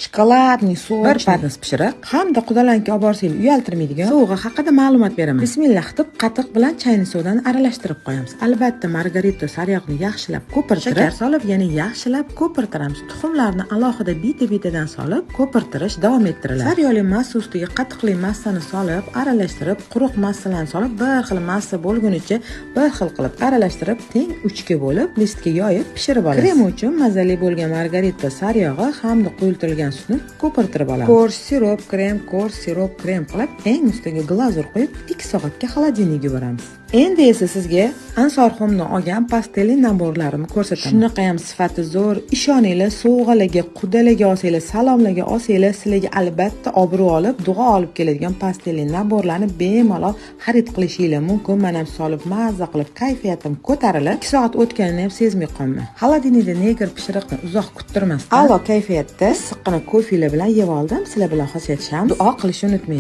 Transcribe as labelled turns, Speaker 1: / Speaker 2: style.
Speaker 1: shokoladli so'g', bir patnis pishiriq hamda qudalanki olib borsanglar uyaltirmaydigan sovg'a haqida ma'lumot beraman. Bismillah deb qatiq bilan chayni suvdan aralashtirib qo'yamiz. Albatta, margarita sariyog'ni yaxshilab ko'pirtirib, shakar solib, yana yaxshilab ko'pirtiramiz. Tuxumlarni alohida bita-bitadan solib, ko'pirtirish davom ettiriladi. Sariyog'li massa ustiga qatiqli massani solib, aralashtirib, quruq massalarni solib, bir xil massa bo'lgunicha bir xil qilib aralashtirib, teng uchga bo'lib, listga yoyib pishirib olamiz. Krem uchun mazali bo'lgan margarita sariyog'i hamda quyultirilgan sutni ko'pirtirib olamiz. Korj sirop krem qilib, eng ustiga glazur qo'yib 2 soatga xolodilnikka yuboramiz. Endi esa sizga Ansor Home'dan olgan pastelli naborlarimni ko'rsataman. Shunaqa ham sifati zo'r, ishoninglar, sovg'alarga, qudalarga olsanglar, salomlarga olsanglar, sizlarga albatta obro' olib, duo olib keladigan pastelli naborlarni bemalol xarid qilishingiz mumkin. Men ham solib, mazza qilib, kayfiyatim ko'tarilib, 2 soat o'tganini ham sezmay qolmayman. Xolodilnikda neger pishiriqni uzoq kuttirmasdan, a'lo kayfiyatda issiqqina ko'filar bilan yeb oldim. Sizlar bilan xoslashamiz. Duo qilishni unutmang.